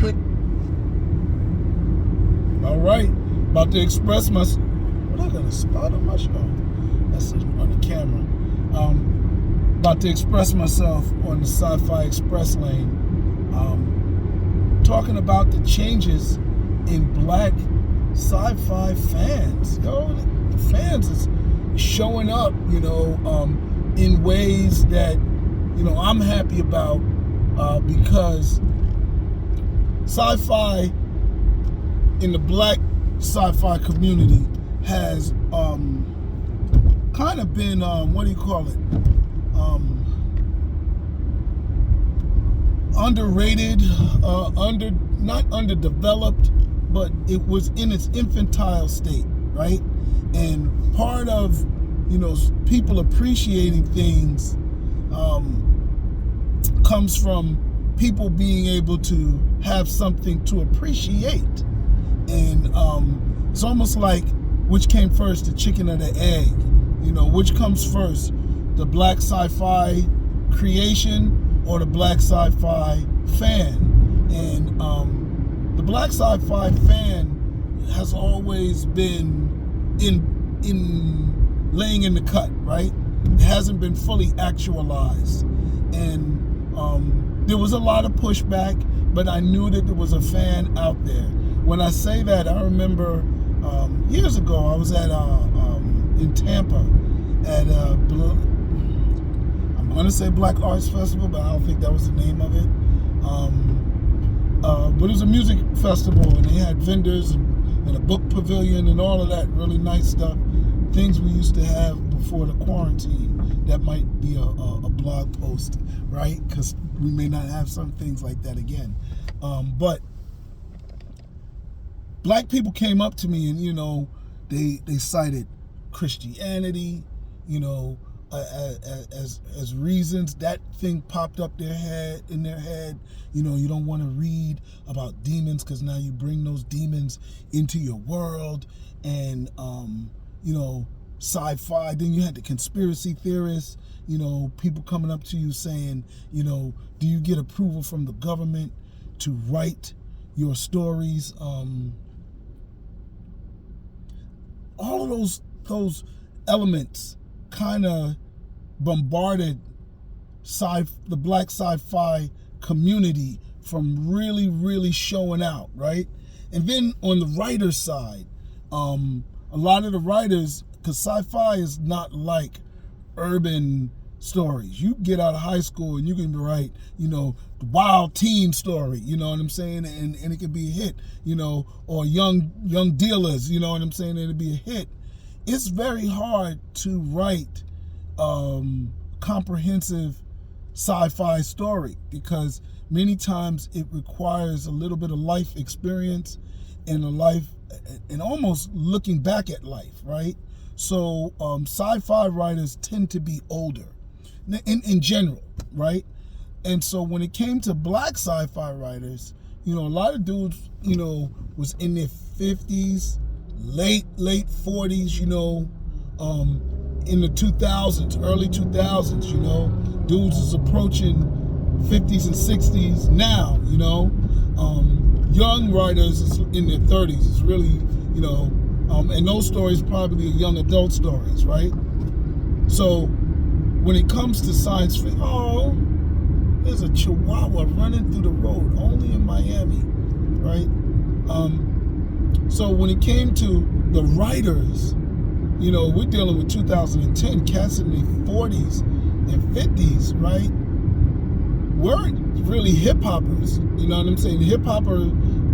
Twitter. All right, about to express my. What I got a spot on my show? That's on the camera. About to express myself on the Sci-Fi Express lane. Talking about the changes in Black Sci-Fi fans. Yo, the fans is showing up, in ways that, I'm happy about because sci-fi in the Black Sci-Fi community has kind of been, underrated, not underdeveloped, but it was in its infantile state, right? And part of, people appreciating things comes from people being able to have something to appreciate. And it's almost like, which came first, the chicken or the egg? Which comes first, the Black Sci-Fi creation or the Black Sci-Fi fan? And the Black Sci-Fi fan has always been in laying in the cut, right? It hasn't been fully actualized. And there was a lot of pushback, but I knew that there was a fan out there. When I say that, I remember years ago I was at in Tampa at I'm gonna say Black Arts Festival, but I don't think that was the name of it. But it was a music festival, and they had vendors and a book pavilion and all of that really nice stuff. Things we used to have before the quarantine. That might be a blog post, right? Because we may not have some things like that again. But Black people came up to me and, they cited Christianity, as reasons. That thing popped up in their head. You don't want to read about demons because now you bring those demons into your world. And, sci-fi. Then you had the conspiracy theorists, people coming up to you saying, do you get approval from the government to write your stories? All of those elements kind of bombarded the Black Sci-Fi community from really, really showing out, right? And then on the writer's side, a lot of the writers, because sci-fi is not like urban stories. You get out of high school and you can write, the wild teen story, you know what I'm saying? And it can be a hit, or young dealers, you know what I'm saying? And it'd be a hit. It's very hard to write comprehensive sci-fi story because many times it requires a little bit of life experience and almost looking back at life, right? So sci-fi writers tend to be older in general, right? And so when it came to Black sci-fi writers, a lot of dudes, was in their 50s, late 40s, in the 2000s, early 2000s, dudes is approaching 50s and 60s now, young writers is in their 30s. It's really, and those stories probably are young adult stories, right? So when it comes to science fiction, there's a chihuahua running through the road only in Miami, right? So when it came to the writers, we're dealing with 2010, cats in their 40s and 50s, right? Weren't really hip-hoppers, you know what I'm saying? Hip-hopper,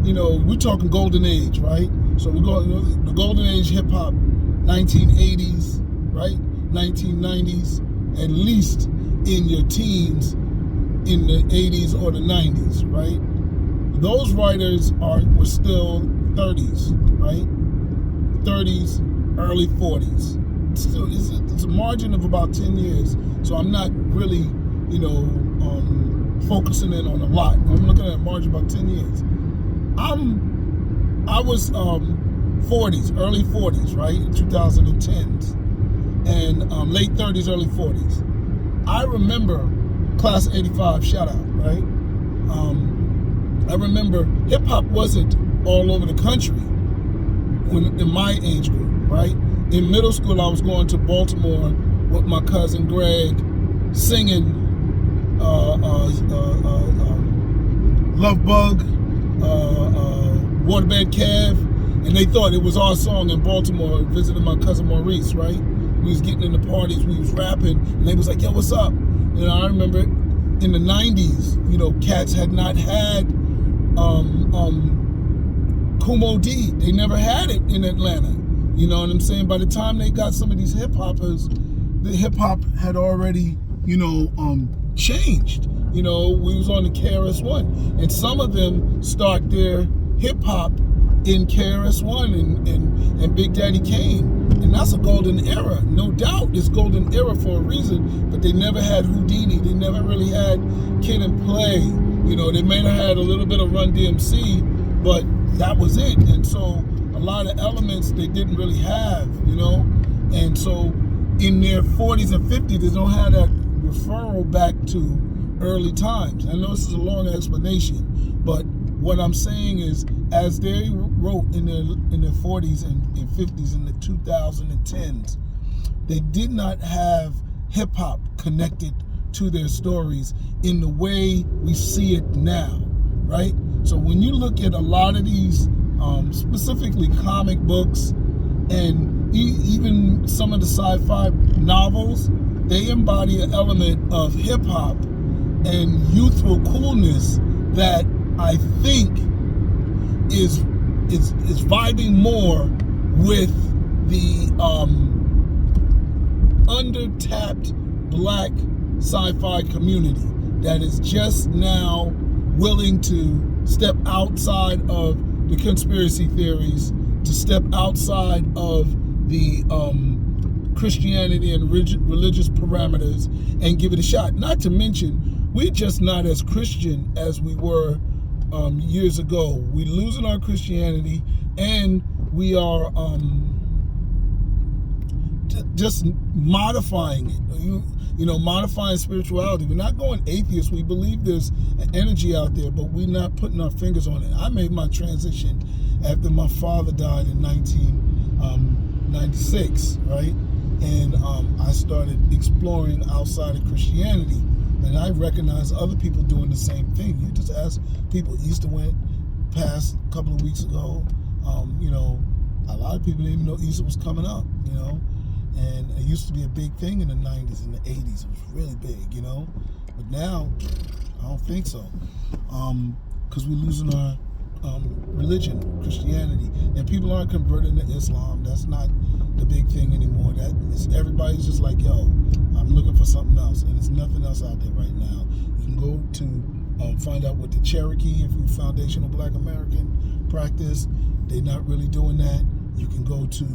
we're talking golden age, right? So we go the golden age hip-hop, 1980s, right? 1990s, at least in your teens, in the 80s or the 90s, right? Those writers were still 30s, right? 30s, early 40s. So it's a margin of about 10 years. So I'm not really, focusing in on a lot. I'm looking at a margin about 10 years. I was 40s, early 40s, right? 2010s. And late 30s, early 40s. I remember class of 85, shout out, right? I remember hip hop wasn't all over the country when in my age group, right? In middle school, I was going to Baltimore with my cousin Greg, singing Love Bug, Waterbed Kev, and they thought it was our song in Baltimore, visiting my cousin Maurice, right? We was getting in the parties, we was rapping, and they was like, yo, what's up? And I remember in the 90s, you know, cats had not had Kumo D. They never had it in Atlanta. You know what I'm saying? By the time they got some of these hip hoppers, the hip hop had already, you know, changed. You know, we was on the KRS-One, and some of them start their hip hop in KRS-One and Big Daddy Kane, and that's a golden era, no doubt. It's golden era for a reason, but they never had Houdini. They never really had Kid and Play. You know, they may have had a little bit of Run DMC, but that was it. And so a lot of elements they didn't really have, you know. And so in their 40s and 50s, they don't have that referral back to early times. I know this is a long explanation, but what I'm saying is, as they wrote in their 40s and 50s and the 2010s, they did not have hip hop connected to their stories in the way we see it now, right? So when you look at a lot of these, specifically comic books and even some of the sci-fi novels, they embody an element of hip hop and youthful coolness that I think is vibing more with the under-tapped Black sci-fi community that is just now willing to step outside of the conspiracy theories, to step outside of the Christianity and religious parameters and give it a shot. Not to mention, we're just not as Christian as we were years ago. We're losing our Christianity, and we are just modifying it. You know, modifying spirituality. We're not going atheist. We believe there's an energy out there, but we're not putting our fingers on it. I made my transition after my father died in 1996, right? And I started exploring outside of Christianity. And I recognize other people doing the same thing. You just ask people. Easter went past a couple of weeks ago. You know, a lot of people didn't even know Easter was coming up, you know. And it used to be a big thing in the 90s and the 80s. It was really big, you know. But now, I don't think so. Because we're losing our religion, Christianity. And people aren't converting to Islam. That's not the big thing anymore. Everybody's just like, yo, I'm looking for something else. And there's nothing else out there right now. You can go to find out what the Cherokee and Foundational Black American practice. They're not really doing that. You can go to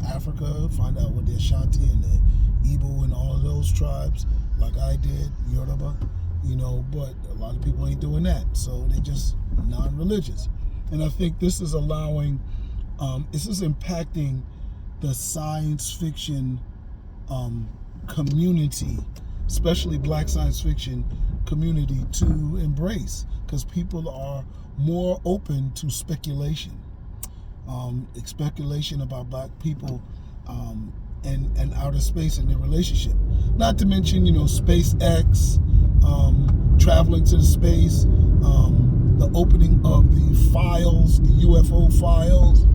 Africa, find out what the Ashanti and the Igbo and all of those tribes, like I did, Yoruba, you know, but a lot of people ain't doing that. So they just non-religious. And I think this is allowing, this is impacting the science fiction community, especially Black science fiction community, to embrace, because people are more open to speculation. Speculation about Black people and outer space and their relationship. Not to mention, you know, SpaceX, traveling to the space, the opening of the files, the UFO files.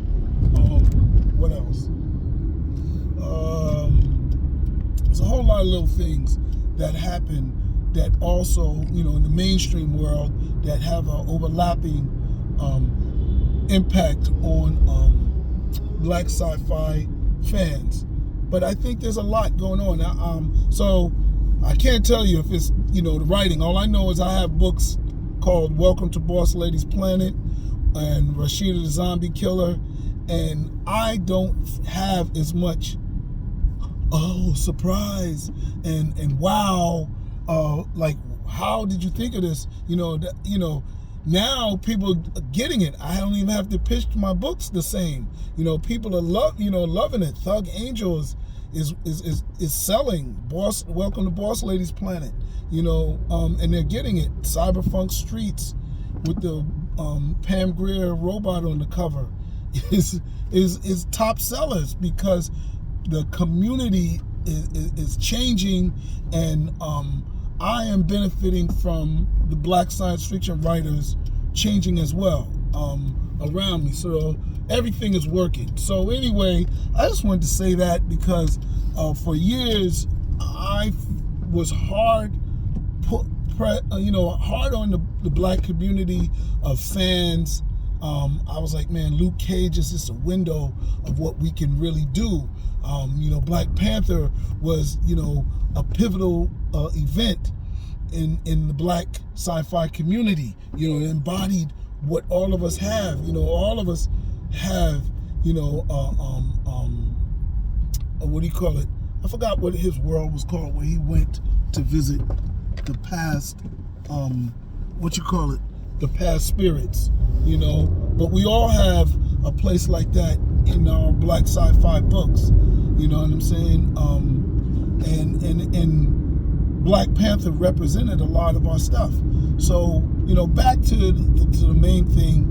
What else? There's a whole lot of little things that happen that also, you know, in the mainstream world that have an overlapping impact on Black sci-fi fans. But I think there's a lot going on. So I can't tell you if it's, you know, the writing. All I know is I have books called Welcome to Boss Lady's Planet and Rashida the Zombie Killer, and I don't have as much surprise and wow, like, how did you think of this? Now people are getting it. I don't even have to pitch my books the same. You know, people are loving it. Thug Angel is selling. Welcome to Boss Lady's Planet. You know, and they're getting it. Cyberpunk Streets with the Pam Grier robot on the cover is top sellers, because the community is changing, and I am benefiting from the Black science fiction writers changing as well around me. So everything is working. So anyway, I just wanted to say that because for years I was hard on the Black community of fans. I was like, man, Luke Cage is just a window of what we can really do. Black Panther was, a pivotal event in the Black Sci-fi community. It embodied what all of us have. All of us have, what do you call it? I forgot what his world was called, where he went to visit the past, the past spirits, but we all have a place like that in our Black Sci-fi books, you know what I'm saying? And Black Panther represented a lot of our stuff. So, back to the main thing,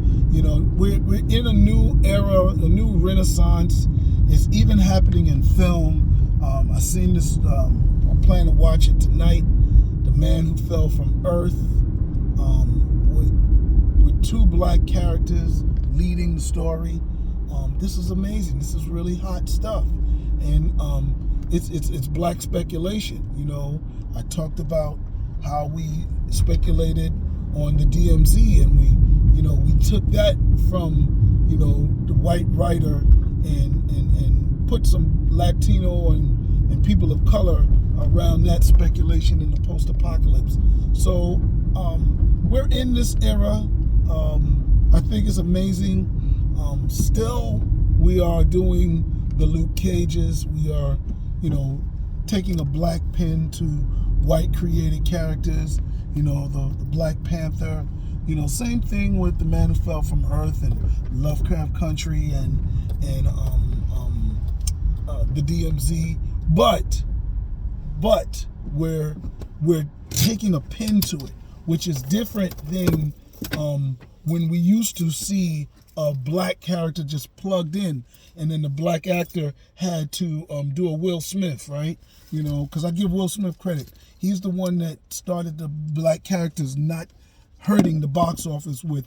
we're in a new era, a new renaissance. It's even happening in film. I seen this, I plan to watch it tonight, The Man Who Fell from Earth, with two Black characters leading the story. This is amazing. This is really hot stuff, and it's Black speculation. I talked about how we speculated on the DMZ, and we took that from the white writer and put some Latino and people of color around that speculation in the post-apocalypse. So we're in this era. I think it's amazing. Still, we are doing the Luke Cages. We are, taking a Black pen to white created characters. The Black Panther. Same thing with The Man Who Fell from Earth and Lovecraft Country and the DMZ. But we're taking a pin to it, which is different than when we used to see a Black character just plugged in, and then the Black actor had to do a Will Smith, right? Because I give Will Smith credit. He's the one that started the Black characters not hurting the box office with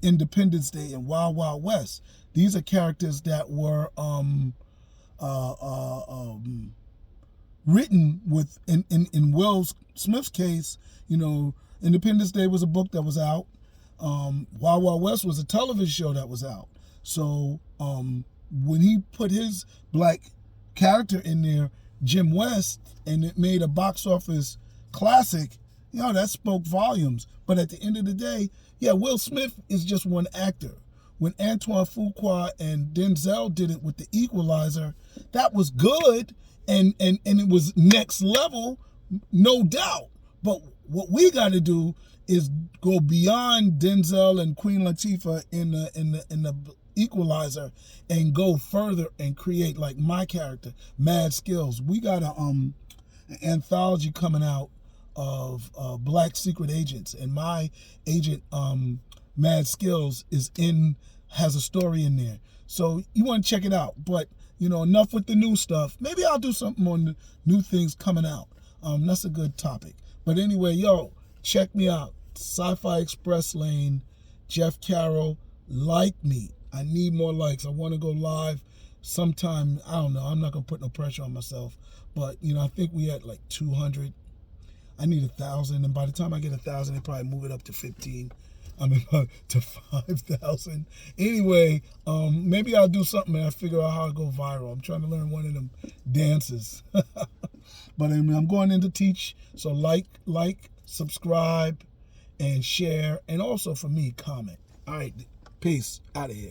Independence Day and Wild Wild West. These are characters that were written with, in Will Smith's case, Independence Day was a book that was out. Wild Wild West was a television show that was out. So when he put his Black character in there, Jim West, and it made a box office classic, that spoke volumes. But at the end of the day, Will Smith is just one actor. When Antoine Fuqua and Denzel did it with The Equalizer, that was good, and it was next level, no doubt. But what we got to do is go beyond Denzel and Queen Latifah in the Equalizer and go further and create, like my character, Mad Skills. We got an anthology coming out of Black secret agents, and my agent, Mad Skills, has a story in there. So you want to check it out. But enough with the new stuff. Maybe I'll do something on the new things coming out. That's a good topic. But anyway, check me out. Sci-Fi Express Lane, Jeff Carroll. Like me. I need more likes. I want to go live sometime. I don't know. I'm not going to put no pressure on myself. But, I think we had like 200. I need 1,000. And by the time I get 1,000, they probably move it up to 15. To 5,000. Anyway, maybe I'll do something and I figure out how to go viral. I'm trying to learn one of them dances. But I'm going in to teach. So like, subscribe, and share. And also for me, comment. All right. Peace. Out of here.